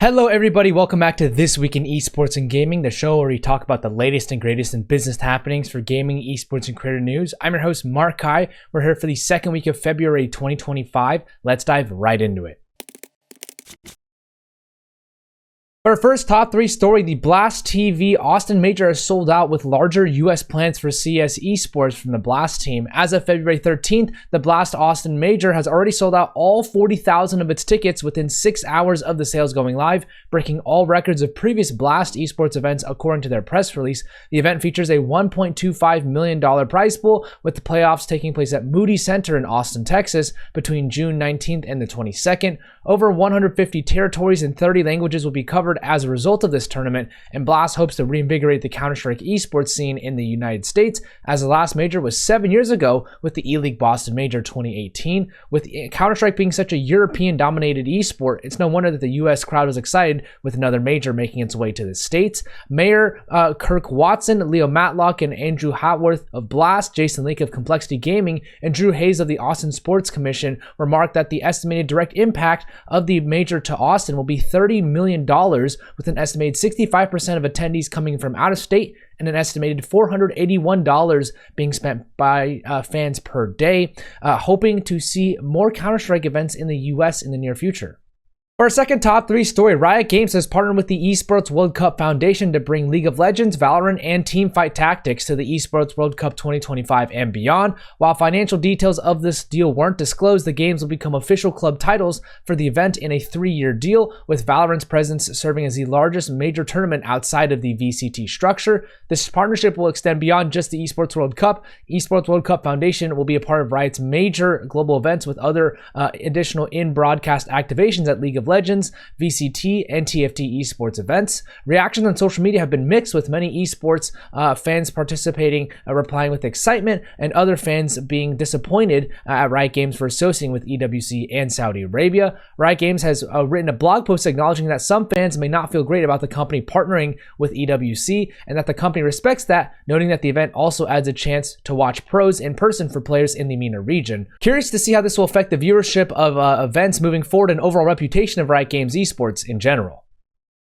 Hello everybody, welcome back to This Week in Esports and Gaming, the show where we talk about the latest and greatest in business happenings for gaming, esports, and creator news. I'm your host, 𝗠𝗿𝗍. We're here for the second week of February 2025. Let's dive right into it. For our first top 3 story, the Blast TV Austin Major has sold out with larger US plans for CS Esports from the Blast team. As of February 13th, the Blast Austin Major has already sold out all 40,000 of its tickets within 6 hours of the sales going live, breaking all records of previous Blast Esports events according to their press release. The event features a $1.25 million prize pool, with the playoffs taking place at Moody Center in Austin, Texas between June 19th and the 22nd. Over 150 territories and 30 languages will be covered as a result of this tournament, and Blast hopes to reinvigorate the Counter-Strike esports scene in the United States, as the last major was 7 years ago with the E-League Boston Major 2018. With Counter-Strike being such a European-dominated esport, it's no wonder that the US crowd was excited with another major making its way to the States. Mayor Kirk Watson, Leo Matlock, and Andrew Hatworth of Blast, Jason Leake of Complexity Gaming, and Drew Hayes of the Austin Sports Commission remarked that the estimated direct impact of the major to Austin will be $30 million, with an estimated 65% of attendees coming from out of state and an estimated $481 being spent by fans per day, hoping to see more Counter-Strike events in the US in the near future. For our second top 3 story, Riot Games has partnered with the Esports World Cup Foundation to bring League of Legends, Valorant, and Teamfight Tactics to the Esports World Cup 2025 and beyond. While financial details of this deal weren't disclosed, the games will become official club titles for the event in a 3-year deal, with Valorant's presence serving as the largest major tournament outside of the VCT structure. This partnership will extend beyond just the Esports World Cup. Esports World Cup Foundation will be a part of Riot's major global events, with other additional in-broadcast activations at League of Legends, VCT, and TFT esports events. Reactions on social media have been mixed, with many esports fans participating, replying with excitement, and other fans being disappointed at Riot Games for associating with EWC and Saudi Arabia. Riot Games has written a blog post acknowledging that some fans may not feel great about the company partnering with EWC, and that the company respects that, noting that the event also adds a chance to watch pros in person for players in the MENA region. Curious to see how this will affect the viewership of events moving forward and overall reputation of Riot Games esports in general.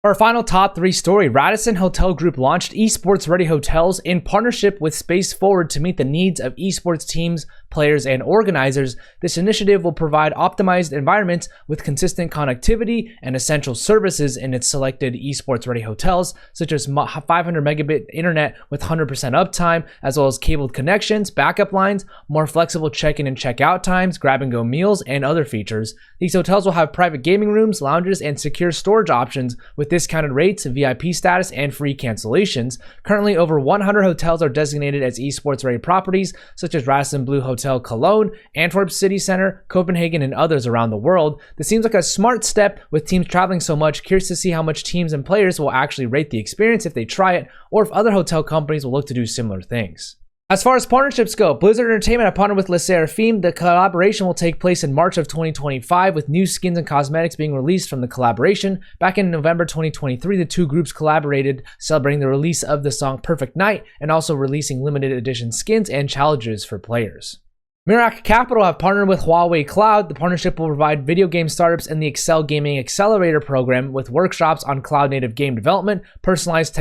For our final top 3 story, Radisson Hotel Group launched Esports Ready Hotels in partnership with Space Forward to meet the needs of esports teams, players, and organizers. This initiative will provide optimized environments with consistent connectivity and essential services in its selected esports ready hotels, such as 500 megabit internet with 100% uptime, as well as cabled connections, backup lines, more flexible check-in and check-out times, grab-and-go meals, and other features. These hotels will have private gaming rooms, lounges, and secure storage options with discounted rates, VIP status, and free cancellations. Currently, over 100 hotels are designated as esports ready properties, such as Radisson Blue Hotel Cologne, Antwerp City Center, Copenhagen, and others around the world. This seems like a smart step with teams traveling so much. Curious to see how much teams and players will actually rate the experience if they try it, or if other hotel companies will look to do similar things. As far as partnerships go, Blizzard Entertainment have partnered with 𝗠𝗿𝗄. The collaboration will take place in March of 2025, with new skins and cosmetics being released from the collaboration. Back in November 2023, the two groups collaborated, celebrating the release of the song Perfect Night, and also releasing limited edition skins and challenges for players. Mirac Capital have partnered with Huawei Cloud. The partnership will provide video game startups in the Excel Gaming Accelerator program with workshops on cloud-native game development, personalized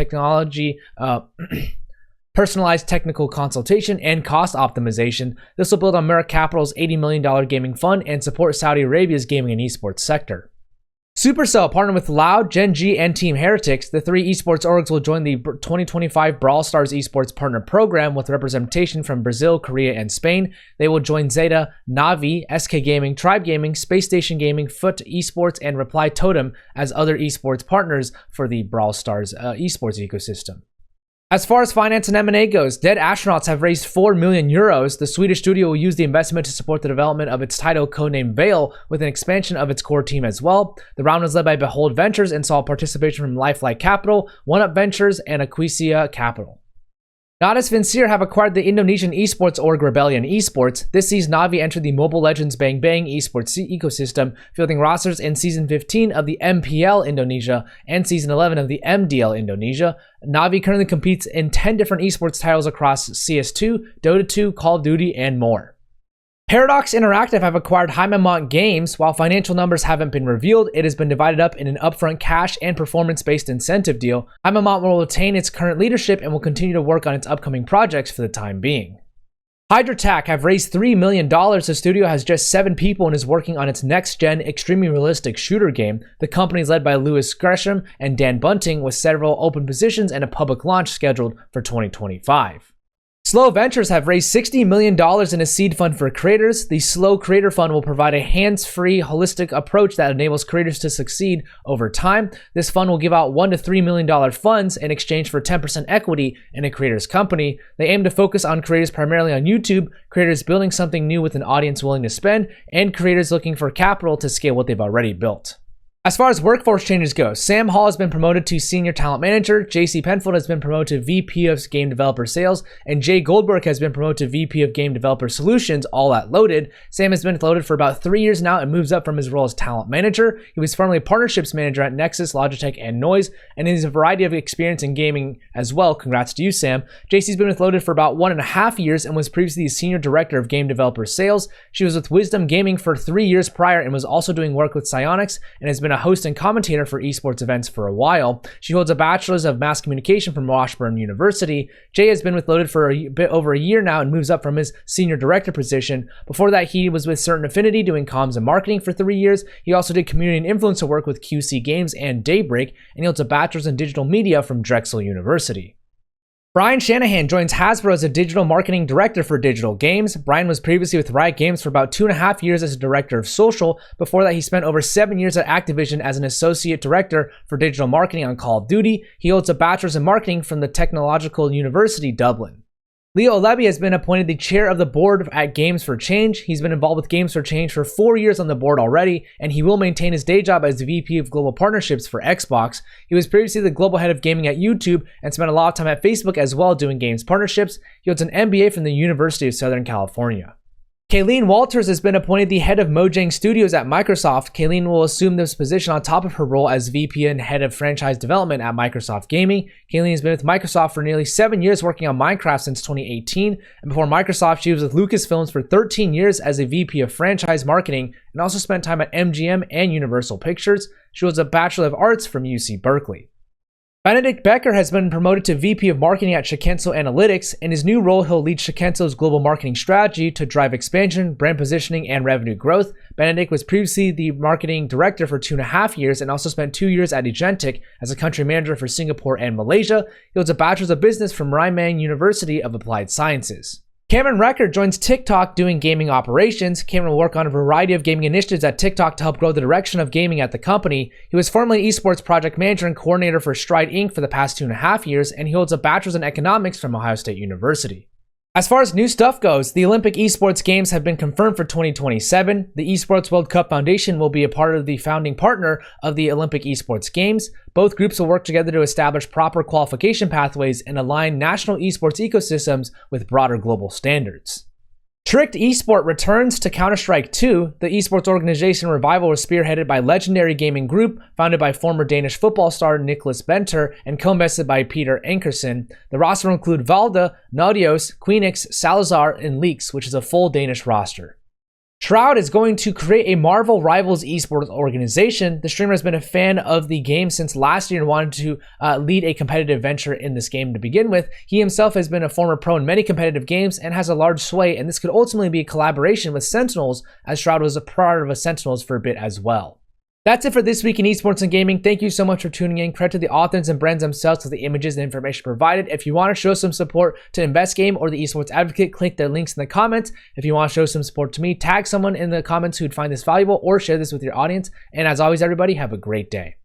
technical consultation, and cost optimization. This will build on Mirac Capital's $80 million gaming fund and support Saudi Arabia's gaming and esports sector. Supercell partnered with Loud, Gen G, and Team Heretics. The 3 esports orgs will join the 2025 Brawl Stars Esports Partner Program with representation from Brazil, Korea, and Spain. They will join Zeta, Navi, SK Gaming, Tribe Gaming, Space Station Gaming, Foot Esports, and Reply Totem as other esports partners for the Brawl Stars esports ecosystem. As far as finance and M&A goes, Dead Astronauts have raised 4 million euros. The Swedish studio will use the investment to support the development of its title codenamed Veil, with an expansion of its core team as well. The round was led by Behold Ventures and saw participation from Lifelike Capital, OneUp Ventures, and Aquisia Capital. Nadis Vincere have acquired the Indonesian esports org Rebellion Esports. This sees Navi enter the Mobile Legends Bang Bang esports ecosystem, fielding rosters in Season 15 of the MPL Indonesia and Season 11 of the MDL Indonesia. Navi currently competes in 10 different esports titles across CS2, Dota 2, Call of Duty, and more. Paradox Interactive have acquired 𝗠𝗿𝗶 Games. While financial numbers haven't been revealed, it has been divided up in an upfront cash and performance-based incentive deal. 𝗠𝗿𝗶 will retain its current leadership and will continue to work on its upcoming projects for the time being. Hydra have raised $3 million. The studio has just 7 people and is working on its next-gen, extremely realistic shooter game. The company is led by Lewis Gresham and Dan Bunting, with several open positions and a public launch scheduled for 2025. Slow Ventures have raised $60 million in a seed fund for creators. The Slow Creator Fund will provide a hands-free, holistic approach that enables creators to succeed over time. This fund will give out $1 to $3 million funds in exchange for 10% equity in a creator's company. They aim to focus on creators primarily on YouTube, creators building something new with an audience willing to spend, and creators looking for capital to scale what they've already built. As far as workforce changes go, Sam Hall has been promoted to Senior Talent Manager, JC Penfold has been promoted to VP of Game Developer Sales, and Jay Goldberg has been promoted to VP of Game Developer Solutions, all at Loaded. Sam has been at Loaded for about 3 years now and moves up from his role as Talent Manager. He was formerly Partnerships Manager at Nexus, Logitech, and Noise, and he has a variety of experience in gaming as well. Congrats to you, Sam. JC's been with Loaded for about 1.5 years and was previously the Senior Director of Game Developer Sales. She was with Wisdom Gaming for 3 years prior and was also doing work with Psyonix and has been a host and commentator for esports events for a while. She holds a bachelor's of mass communication from Washburn University. Jay has been with Loaded for a bit over a year now and moves up from his senior director position. Before that, he was with Certain Affinity doing comms and marketing for 3 years. He also did community and influencer work with QC Games and Daybreak, and he holds a bachelor's in digital media from Drexel University. Brian Shanahan joins Hasbro as a digital marketing director for digital games. Brian was previously with Riot Games for about 2.5 years as a director of social. Before that, he spent over 7 years at Activision as an associate director for digital marketing on Call of Duty. He holds a bachelor's in marketing from the Technological University, Dublin. Leo Levy has been appointed the chair of the board at Games for Change. He's been involved with Games for Change for 4 years on the board already, and he will maintain his day job as the VP of Global Partnerships for Xbox. He was previously the global head of gaming at YouTube and spent a lot of time at Facebook as well doing games partnerships. He holds an MBA from the University of Southern California. Kayleen Walters has been appointed the head of Mojang Studios at Microsoft. Kayleen will assume this position on top of her role as VP and head of franchise development at Microsoft Gaming. Kayleen has been with Microsoft for nearly 7 years, working on Minecraft since 2018. And before Microsoft, she was with Lucasfilms for 13 years as a VP of franchise marketing and also spent time at MGM and Universal Pictures. She holds a Bachelor of Arts from UC Berkeley. Benedict Becker has been promoted to VP of Marketing at Shikenso Analytics. In his new role, he'll lead Shikenso's global marketing strategy to drive expansion, brand positioning, and revenue growth. Benedict was previously the marketing director for 2.5 years and also spent 2 years at Agentic as a country manager for Singapore and Malaysia. He holds a Bachelor's of Business from Ryman University of Applied Sciences. Cameron Recker joins TikTok doing gaming operations. Cameron will work on a variety of gaming initiatives at TikTok to help grow the direction of gaming at the company. He was formerly Esports project manager and coordinator for Stride Inc. for the past 2.5 years, and he holds a bachelor's in economics from Ohio State University. As far as new stuff goes, the Olympic Esports Games have been confirmed for 2027. The Esports World Cup Foundation will be a part of the founding partner of the Olympic Esports Games. Both groups will work together to establish proper qualification pathways and align national esports ecosystems with broader global standards. Tricked Esport returns to Counter-Strike 2. The esports organization Revival was spearheaded by Legendary Gaming Group, founded by former Danish football star Niklas Benter and co-invested by Peter Ankersen. The roster will include Valda, Naudios, Queenix, Salazar, and Leaks, which is a full Danish roster. Shroud is going to create a Marvel Rivals esports organization. The streamer has been a fan of the game since last year and wanted to lead a competitive venture in this game to begin with. He himself has been a former pro in many competitive games and has a large sway, and this could ultimately be a collaboration with Sentinels, as Shroud was a part of a Sentinels for a bit as well. That's it for this week in esports and gaming. Thank you so much for tuning in. Credit to the authors and brands themselves for the images and information provided. If you want to show some support to InvestGame or the Esports Advocate, click their links in the comments. If you want to show some support to me, tag someone in the comments who'd find this valuable or share this with your audience. And as always, everybody, have a great day.